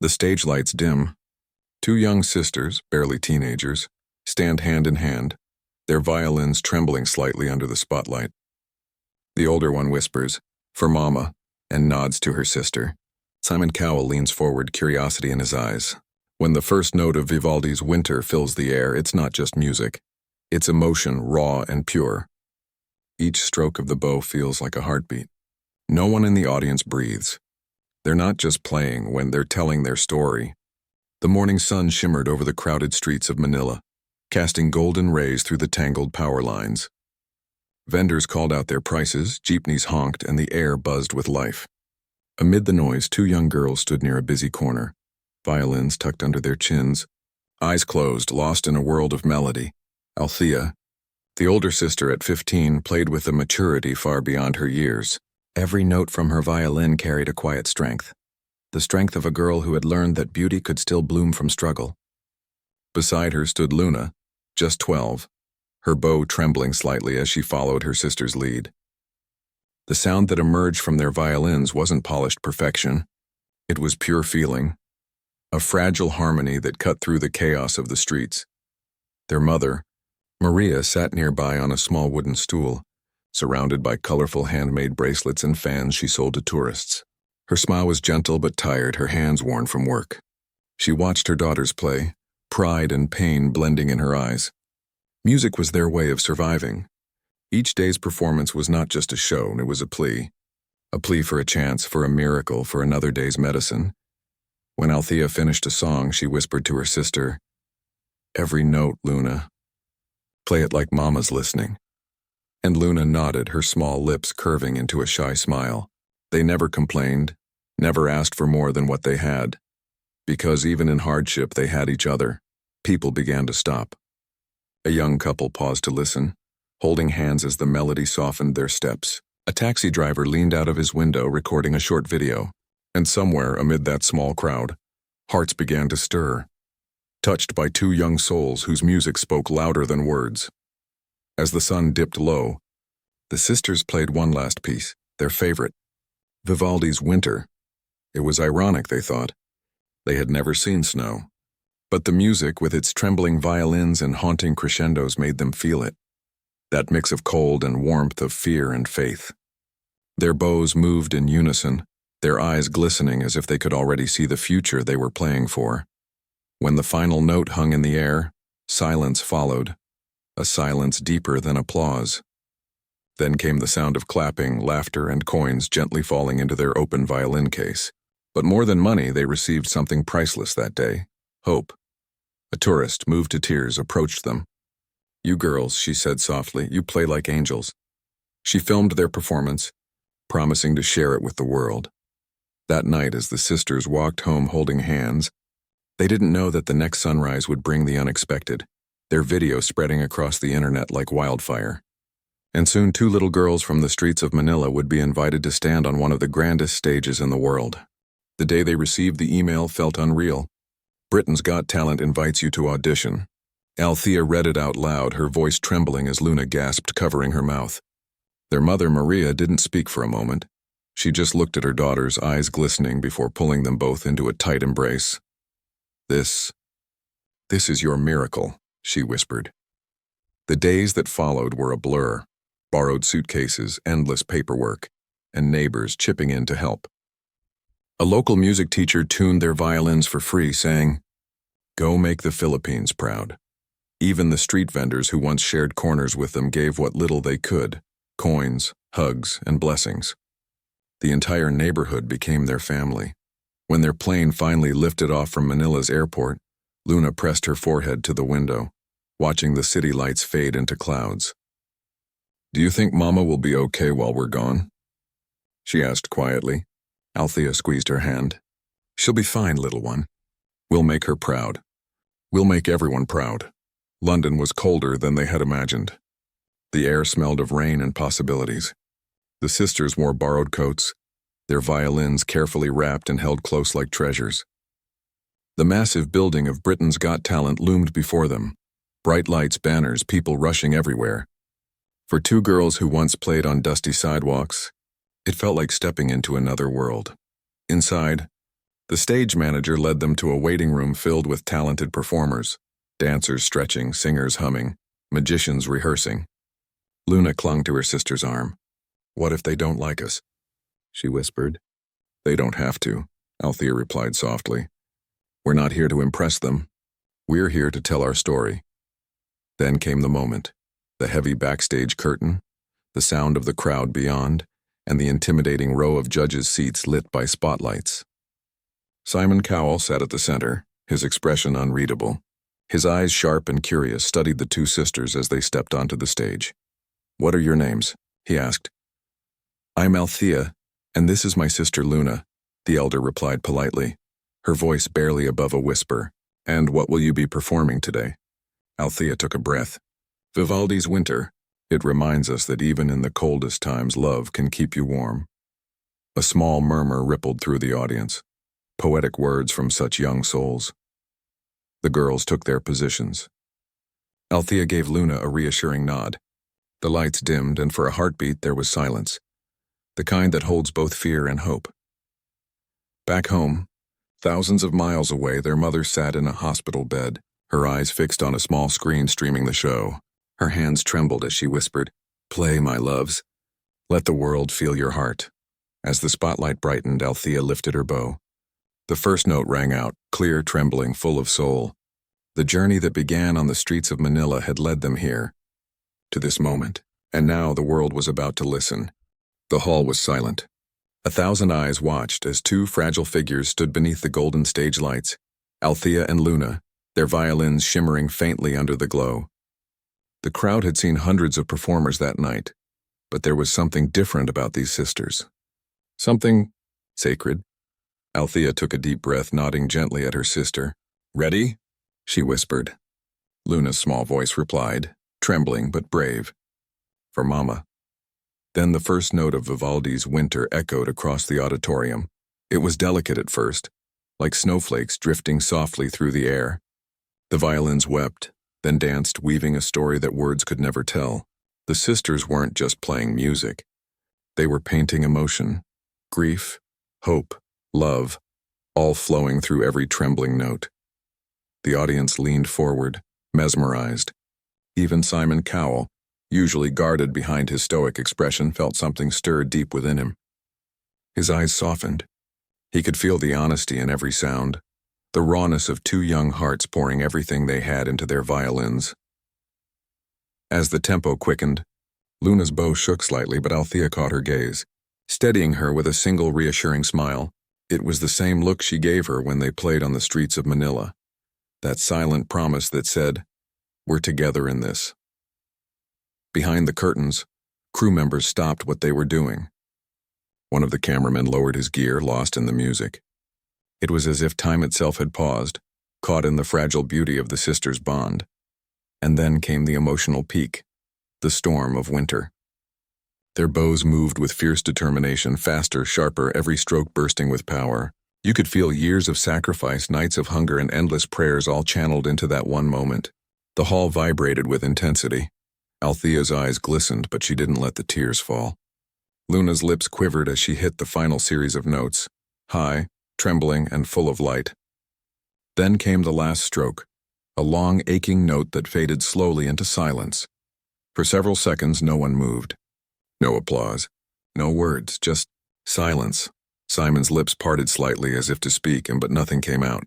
The stage lights dim. Two young sisters, barely teenagers, stand hand in hand, their violins trembling slightly under the spotlight. The older one whispers, "For Mama," and nods to her sister. Simon Cowell leans forward, curiosity in his eyes. When the first note of Vivaldi's Winter fills the air, it's not just music. It's emotion, raw and pure. Each stroke of the bow feels like a heartbeat. No one in the audience breathes. They're not just playing when they're telling their story. The morning sun shimmered over the crowded streets of Manila, casting golden rays through the tangled power lines. Vendors called out their prices, jeepneys honked, and the air buzzed with life. Amid the noise, two young girls stood near a busy corner, violins tucked under their chins, eyes closed, lost in a world of melody. Althea, the older sister at 15, played with a maturity far beyond her years. Every note from her violin carried a quiet strength, the strength of a girl who had learned that beauty could still bloom from struggle. Beside her stood Luna, just 12, her bow trembling slightly as she followed her sister's lead. The sound that emerged from their violins wasn't polished perfection. It was pure feeling, a fragile harmony that cut through the chaos of the streets. Their mother, Maria, sat nearby on a small wooden stool, surrounded by colorful handmade bracelets and fans she sold to tourists. Her smile was gentle but tired, her hands worn from work. She watched her daughters play, pride and pain blending in her eyes. Music was their way of surviving. Each day's performance was not just a show, it was a plea for a chance, for a miracle, for another day's medicine. When Althea finished a song, she whispered to her sister, "Every note, Luna. Play it like Mama's listening." And Luna nodded, her small lips curving into a shy smile. They never complained, never asked for more than what they had. Because even in hardship, they had each other. People began to stop. A young couple paused to listen, holding hands as the melody softened their steps. A taxi driver leaned out of his window, recording a short video. And somewhere amid that small crowd, hearts began to stir, touched by two young souls whose music spoke louder than words. As the sun dipped low, the sisters played one last piece, their favorite, Vivaldi's Winter. It was ironic, they thought. They had never seen snow. But the music, with its trembling violins and haunting crescendos, made them feel it. That mix of cold and warmth, of fear and faith. Their bows moved in unison, their eyes glistening as if they could already see the future they were playing for. When the final note hung in the air, silence followed, a silence deeper than applause. Then came the sound of clapping, laughter, and coins gently falling into their open violin case. But more than money, they received something priceless that day: hope. A tourist, moved to tears, approached them. "You girls," she said softly, "you play like angels." She filmed their performance, promising to share it with the world. That night, as the sisters walked home holding hands, they didn't know that the next sunrise would bring the unexpected, their video spreading across the internet like wildfire. And soon 2 little girls from the streets of Manila would be invited to stand on one of the grandest stages in the world. The day they received the email felt unreal. "Britain's Got Talent invites you to audition." Althea read it out loud, her voice trembling as Luna gasped, covering her mouth. Their mother, Maria, didn't speak for a moment. She just looked at her daughters, eyes glistening, before pulling them both into a tight embrace. This is your miracle," she whispered. The days that followed were a blur. Borrowed suitcases, endless paperwork, and neighbors chipping in to help. A local music teacher tuned their violins for free, saying, "Go make the Philippines proud." Even the street vendors who once shared corners with them gave what little they could: coins, hugs, and blessings. The entire neighborhood became their family. When their plane finally lifted off from Manila's airport, Luna pressed her forehead to the window, watching the city lights fade into clouds. "Do you think Mama will be okay while we're gone?" she asked quietly. Althea squeezed her hand. "She'll be fine, little one. We'll make her proud. We'll make everyone proud." London was colder than they had imagined. The air smelled of rain and possibilities. The sisters wore borrowed coats, their violins carefully wrapped and held close like treasures. The massive building of Britain's Got Talent loomed before them. Bright lights, banners, people rushing everywhere. For 2 girls who once played on dusty sidewalks, it felt like stepping into another world. Inside, The stage manager led them to a waiting room filled with talented performers, dancers stretching, singers humming, magicians rehearsing. Luna clung to her sister's arm. "What if they don't like us?" she whispered. "They don't have to," Althea replied softly. "We're not here to impress them. We're here to tell our story." Then came the moment, the heavy backstage curtain, the sound of the crowd beyond, and the intimidating row of judges' seats lit by spotlights. Simon Cowell sat at the center, his expression unreadable. His eyes, sharp and curious, studied the two sisters as they stepped onto the stage. "What are your names?" he asked. "I'm Althea, and this is my sister Luna," the elder replied politely, her voice barely above a whisper. "And what will you be performing today?" Althea took a breath. "Vivaldi's Winter. It reminds us that even in the coldest times, love can keep you warm." A small murmur rippled through the audience. Poetic words from such young souls. The girls took their positions. Althea gave Luna a reassuring nod. The lights dimmed, and for a heartbeat there was silence, the kind that holds both fear and hope. Back home, thousands of miles away, their mother sat in a hospital bed, her eyes fixed on a small screen streaming the show. Her hands trembled as she whispered, "Play, my loves. Let the world feel your heart." As the spotlight brightened, Althea lifted her bow. The first note rang out, clear, trembling, full of soul. The journey that began on the streets of Manila had led them here, to this moment, and now the world was about to listen. The hall was silent. 1,000 eyes watched as two fragile figures stood beneath the golden stage lights, Althea and Luna, their violins shimmering faintly under the glow. The crowd had seen hundreds of performers that night, but there was something different about these sisters. Something sacred. Althea took a deep breath, nodding gently at her sister. "Ready?" she whispered. Luna's small voice replied, trembling but brave. "For Mama." Then the first note of Vivaldi's Winter echoed across the auditorium. It was delicate at first, like snowflakes drifting softly through the air. The violins wept, then danced, weaving a story that words could never tell. The sisters weren't just playing music. They were painting emotion, grief, hope, love, all flowing through every trembling note. The audience leaned forward, mesmerized. Even Simon Cowell, usually guarded behind his stoic expression, felt something stir deep within him. His eyes softened. He could feel the honesty in every sound, the rawness of two young hearts pouring everything they had into their violins. As the tempo quickened, Luna's bow shook slightly, but Althea caught her gaze, steadying her with a single reassuring smile. It was the same look she gave her when they played on the streets of Manila, that silent promise that said, "We're together in this." Behind the curtains, crew members stopped what they were doing. One of the cameramen lowered his gear, lost in the music. It was as if time itself had paused, caught in the fragile beauty of the sisters' bond. And then came the emotional peak, the storm of winter. Their bows moved with fierce determination, faster, sharper, every stroke bursting with power. You could feel years of sacrifice, nights of hunger, and endless prayers all channeled into that one moment. The hall vibrated with intensity. Althea's eyes glistened, but she didn't let the tears fall. Luna's lips quivered as she hit the final series of notes, high, trembling, and full of light. Then came the last stroke, a long, aching note that faded slowly into silence. For several seconds, no one moved. No applause, no words, just silence. Simon's lips parted slightly as if to speak, but nothing came out.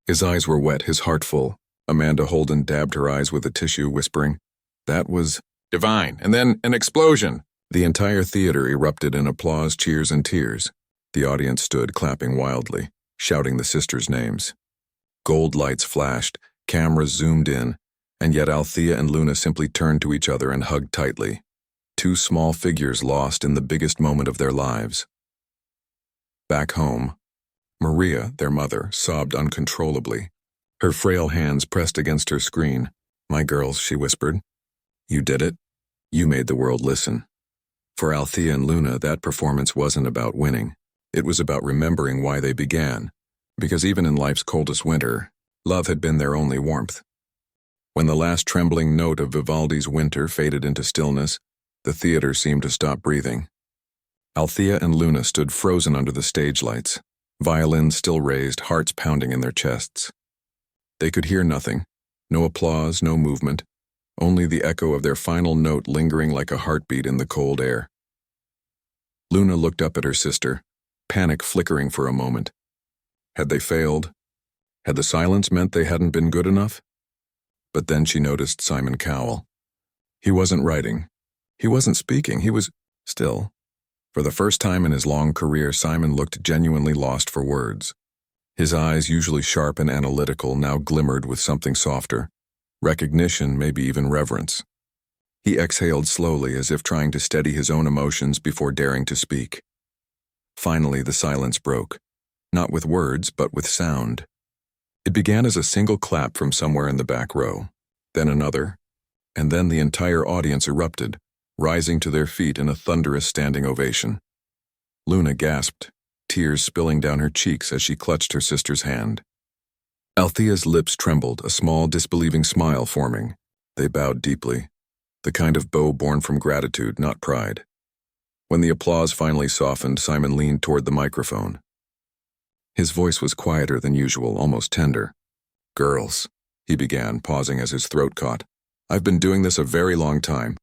His eyes were wet, his heart full. Amanda Holden dabbed her eyes with a tissue, whispering, "That was divine." And then an explosion. The entire theater erupted in applause, cheers, and tears. The audience stood, clapping wildly, shouting the sisters' names. Gold lights flashed, cameras zoomed in, and yet Althea and Luna simply turned to each other and hugged tightly. Two small figures lost in the biggest moment of their lives. Back home, Maria, their mother, sobbed uncontrollably. Her frail hands pressed against her screen. "My girls," she whispered, "you did it. You made the world listen." For Althea and Luna, that performance wasn't about winning. It was about remembering why they began, because even in life's coldest winter, love had been their only warmth. When the last trembling note of Vivaldi's Winter faded into stillness, the theater seemed to stop breathing. Althea and Luna stood frozen under the stage lights, violins still raised, hearts pounding in their chests. They could hear nothing, no applause, no movement, only the echo of their final note lingering like a heartbeat in the cold air. Luna looked up at her sister, panic flickering for a moment. Had they failed? Had the silence meant they hadn't been good enough? But then she noticed Simon Cowell. He wasn't writing. He wasn't speaking. He was still. For the first time in his long career, Simon looked genuinely lost for words. His eyes, usually sharp and analytical, now glimmered with something softer. Recognition, maybe even reverence. He exhaled slowly, as if trying to steady his own emotions before daring to speak. Finally, the silence broke. Not with words, but with sound. It began as a single clap from somewhere in the back row, then another, and then the entire audience erupted, rising to their feet in a thunderous standing ovation. Luna gasped, tears spilling down her cheeks as she clutched her sister's hand. Althea's lips trembled, a small, disbelieving smile forming. They bowed deeply, the kind of bow born from gratitude, not pride. When the applause finally softened, Simon leaned toward the microphone. His voice was quieter than usual, almost tender. "Girls," he began, pausing as his throat caught. "I've been doing this a very long time,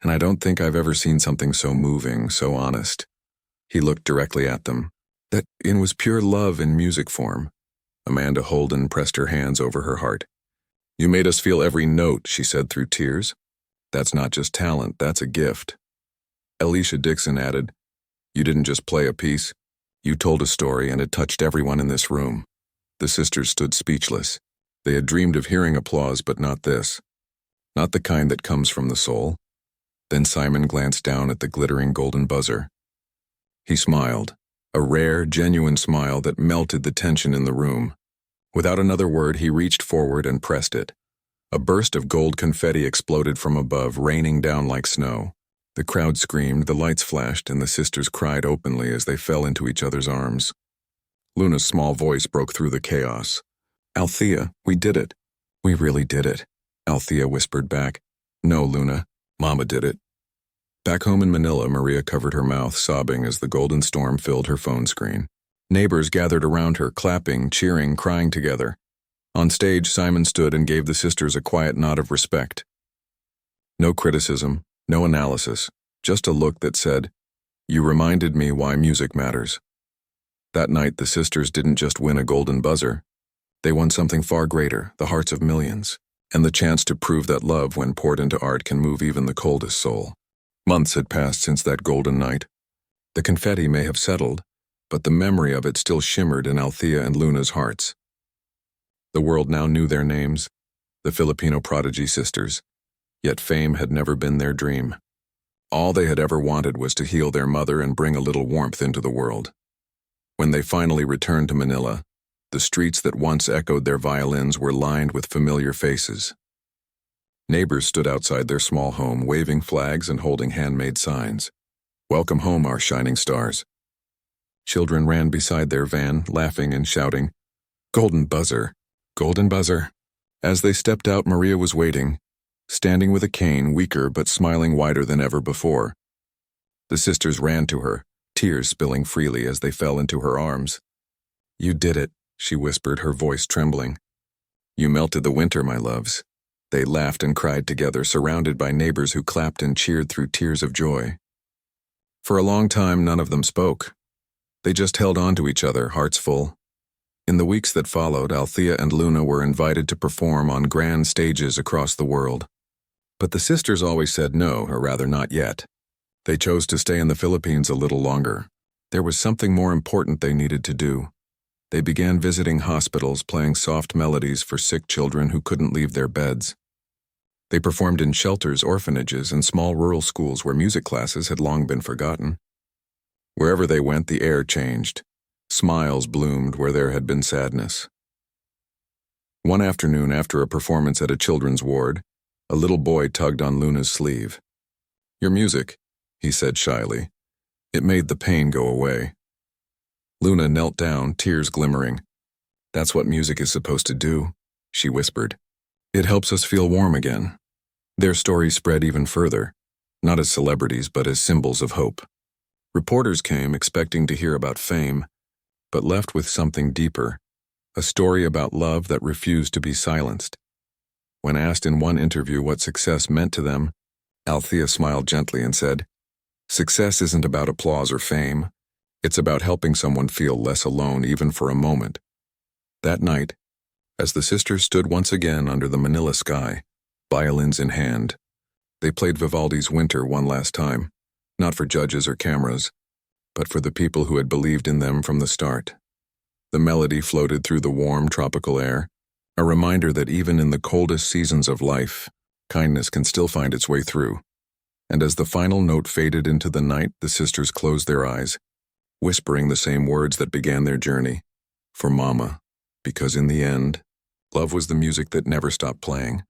and I don't think I've ever seen something so moving, so honest." He looked directly at them. That it was pure love in music form. Amanda Holden pressed her hands over her heart. "You made us feel every note," she said through tears. "That's not just talent, that's a gift." Alicia Dixon added, "You didn't just play a piece. You told a story, and it touched everyone in this room." The sisters stood speechless. They had dreamed of hearing applause, but not this. Not the kind that comes from the soul. Then Simon glanced down at the glittering golden buzzer. He smiled, a rare, genuine smile that melted the tension in the room. Without another word, he reached forward and pressed it. A burst of gold confetti exploded from above, raining down like snow. The crowd screamed, the lights flashed, and the sisters cried openly as they fell into each other's arms. Luna's small voice broke through the chaos. "Althea, we did it. We really did it," Althea whispered back. "No, Luna, Mama did it." Back home in Manila, Maria covered her mouth, sobbing as the golden storm filled her phone screen. Neighbors gathered around her, clapping, cheering, crying together. On stage, Simon stood and gave the sisters a quiet nod of respect. No criticism, no analysis, just a look that said, "You reminded me why music matters." That night, the sisters didn't just win a golden buzzer. They won something far greater, the hearts of millions, and the chance to prove that love, when poured into art, can move even the coldest soul. Months had passed since that golden night. The confetti may have settled, but the memory of it still shimmered in Althea and Luna's hearts. The world now knew their names, the Filipino Prodigy sisters, yet fame had never been their dream. All they had ever wanted was to heal their mother and bring a little warmth into the world. When they finally returned to Manila, the streets that once echoed their violins were lined with familiar faces. Neighbors stood outside their small home, waving flags and holding handmade signs. "Welcome home, our shining stars." Children ran beside their van, laughing and shouting, "Golden buzzer! Golden buzzer!" As they stepped out, Maria was waiting, standing with a cane, weaker but smiling wider than ever before. The sisters ran to her, tears spilling freely as they fell into her arms. "You did it," she whispered, her voice trembling. "You melted the winter, my loves." They laughed and cried together, surrounded by neighbors who clapped and cheered through tears of joy. For a long time, none of them spoke. They just held on to each other, hearts full. In the weeks that followed, Althea and Luna were invited to perform on grand stages across the world. But the sisters always said no, or rather not yet. They chose to stay in the Philippines a little longer. There was something more important they needed to do. They began visiting hospitals, playing soft melodies for sick children who couldn't leave their beds. They performed in shelters, orphanages, and small rural schools where music classes had long been forgotten. Wherever they went, the air changed. Smiles bloomed where there had been sadness. One afternoon, after a performance at a children's ward, a little boy tugged on Luna's sleeve. "Your music," he said shyly. It made the pain go away. Luna knelt down, tears glimmering. "That's what music is supposed to do," she whispered. "It helps us feel warm again." Their story spread even further, not as celebrities but as symbols of hope. Reporters came expecting to hear about fame, but left with something deeper, a story about love that refused to be silenced. When asked in one interview what success meant to them, Althea smiled gently and said, "Success isn't about applause or fame. It's about helping someone feel less alone even for a moment." That night, as the sisters stood once again under the Manila sky, violins in hand, they played Vivaldi's Winter one last time, not for judges or cameras, but for the people who had believed in them from the start. The melody floated through the warm tropical air, a reminder that even in the coldest seasons of life, kindness can still find its way through. And as the final note faded into the night, the sisters closed their eyes, whispering the same words that began their journey, "For Mama," because in the end, love was the music that never stopped playing.